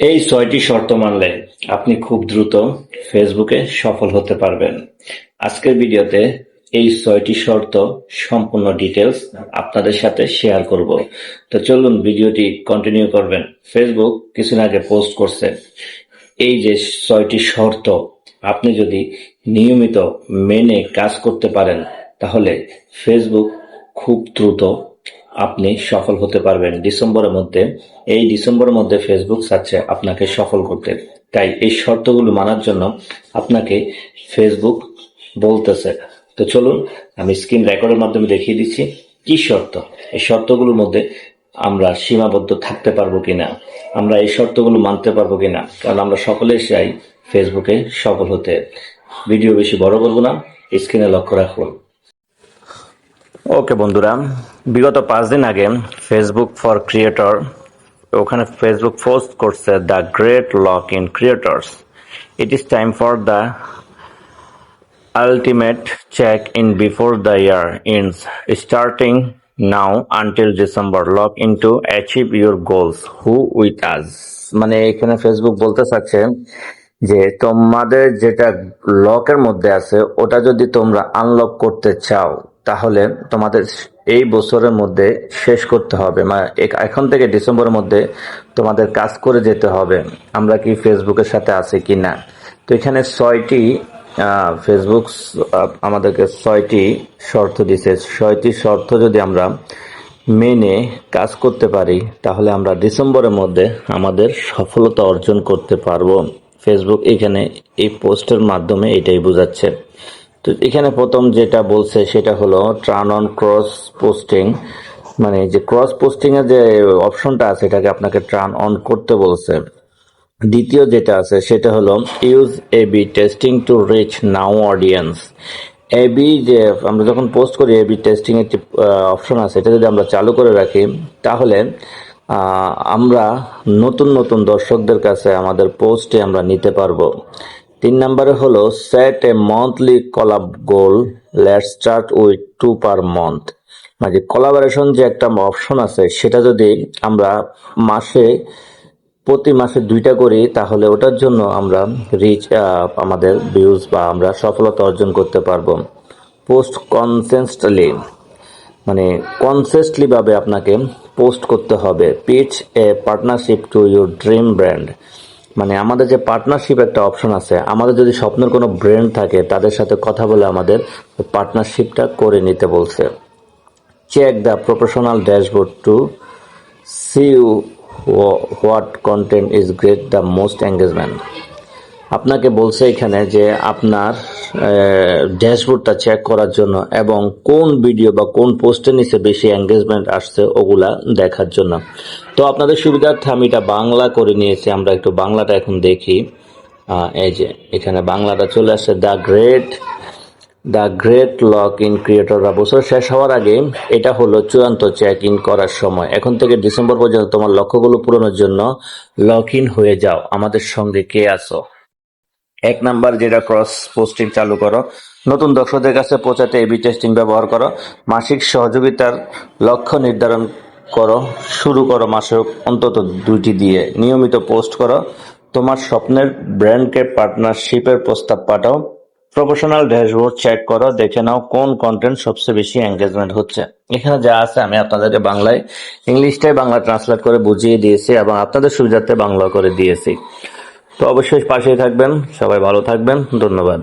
এই ৬টি শর্ত মানলে আপনি খুব দ্রুত ফেসবুকে সফল হতে পারবেন। আজকের ভিডিওতে এই ৬টি শর্ত সম্পূর্ণ ডিটেলস আপনাদের সাথে শেয়ার করব। তো চলুন ভিডিওটি কন্টিনিউ করবেন। ফেসবুক কিছুদিন আগে পোস্ট করছে এই যে ৬টি শর্ত আপনি যদি নিয়মিত মেনে কাজ করতে পারেন তাহলে ফেসবুক খুব দ্রুত আপনি সফল হতে পারবেন ডিসেম্বরের মধ্যে ফেসবুক চাচ্ছে আপনাকে সফল করতে। তাই এই শর্তগুলো মানার জন্য আপনাকে ফেসবুক বলতেছে। তো চলুন আমি স্ক্রিন রেকর্ডের মাধ্যমে দেখিয়ে দিচ্ছি কি শর্ত। এই শর্তগুলোর মধ্যে আমরা সীমাবদ্ধ থাকতে পারবো কিনা, আমরা এই শর্তগুলো মানতে পারবো কিনা, কারণ আমরা সকলেই চাই ফেসবুকে সফল হতে। ভিডিও বেশি বড় করবো না, স্ক্রিনে লক্ষ্য রাখুন। ওকে বন্ধুরা, বিগত 5 দিন আগে ফেসবুক ফর ক্রিয়েটর ওখানে ফেসবুক পোস্ট করছে the great lock in creators, it is time for the ultimate check-in before the year ends, starting now until December. Log in to achieve your goals. Who with us? মানে এখানে Facebook বলতে চাচ্ছে যে তোমাদের যেটা লকের মধ্যে আছে ওটা যদি তোমরা আনলক করতে চাও তাহলে তোমাদের এই বছরের মধ্যে শেষ করতে হবে, মানে এখন থেকে ডিসেম্বরের মধ্যে তোমাদের কাজ করে যেতে হবে। আমরা কি ফেসবুকের সাথে আছি কি না? তো এখানে ৬টি ফেসবুক আমাদেরকে ৬টি শর্ত দিছে। ৬টি শর্ত যদি আমরা মেনে কাজ করতে পারি তাহলে আমরা ডিসেম্বরের মধ্যে আমাদের সফলতা অর্জন করতে পারবো। ফেসবুক এখানে এই পোস্টের মাধ্যমে এটাই বোঝাচ্ছে। তো এখানে প্রথম যেটা বলছে সেটা হলো টার্ন অন ক্রস পোস্টিং, মানে যে ক্রস পোস্টিং এর যে অপশনটা আছে এটাকে আপনাকে টার্ন অন করতে বলছে। দ্বিতীয় যেটা আছে সেটা হলো use A B testing to reach now audience. A B যে আমরা যখন পোস্ট করি এবি টেস্টিং একটি অপশন আছে, এটা যদি আমরা চালু করে রাখি তাহলে আমরা নতুন নতুন দর্শকদের কাছে আমাদের পোস্টে আমরা নিতে পারবো। 3 নম্বরে হলো সেট এ monthly collab goal, let's start with 2 per month. মানে কোলাবোরেশন যে একটা অপশন আছে সেটা যদি আমরা প্রতি মাসে 2টা করি তাহলে ওটার জন্য আমরা আমাদের ভিউজ বা আমরা সফলতা অর্জন করতে পারবো। পোস্ট কনসিস্টেন্টলি, মানে কনসিস্টেন্টলি ভাবে আপনাকে পোস্ট করতে হবে। Pitch a partnership to your dream brand, মানে আমাদের যে পার্টনারশিপ একটা অপশন আছে, আমাদের যদি স্বপ্নের কোনো ব্র্যান্ড থাকে তাদের সাথে কথা বলে আমাদের পার্টনারশিপটা করে নিতে বলছে। Check the professional dashboard to see what content is great the most engagement. আপনাকে বলছে এখানে যে আপনার ড্যাশবোর্ডটা চেক করার জন্য এবং কোন ভিডিও বা কোন পোস্টের নিচে বেশি এঙ্গেজমেন্ট আসছে ওগুলা দেখার জন্য। তো আপনাদের সুবিধার্থে আমি এটা বাংলা করে নিয়েছি, আমরা একটু বাংলাটা এখন দেখি। এই যে এখানে বাংলাটা চলে আসছে, দ্য গ্রেট লক ইন ক্রিয়েটররা বছর শেষ হওয়ার আগে এটা হলো চূড়ান্ত চেক ইন করার সময়। এখন থেকে ডিসেম্বর পর্যন্ত তোমার লক্ষ্যগুলো পূরণের জন্য লক ইন হয়ে যাও। আমাদের সঙ্গে কে আছো? 1 নাম্বার যেটা ক্রস পোস্টিং চালু করো, নতুন দর্শকদের কাছে পৌঁছাতে এবি টেস্টিং ব্যবহার করো, মাসিক সহযোগিতার লক্ষ্য নির্ধারণ করো, শুরু করো মাসে অন্তত 2টি দিয়ে, নিয়মিত পোস্ট করো, তোমার স্বপ্নের ব্র্যান্ডকে পার্টনারশিপের প্রস্তাব পাঠাও, প্রফেশনাল ড্যাশবোর্ড চেক করো, দেখে নাও কোন কন্টেন্ট সবচেয়ে বেশি এঙ্গেজমেন্ট হচ্ছে। এখানে যা আছে আমি আপনাদেরকে বাংলায় ইংলিশটাই বাংলা ট্রান্সলেট করে বুঝিয়ে দিয়েছি এবং আপনাদের সুবিধার্থে বাংলা করে দিয়েছি। তো অবশ্যই পাশেই থাকবেন, সবাই ভালো থাকবেন, ধন্যবাদ।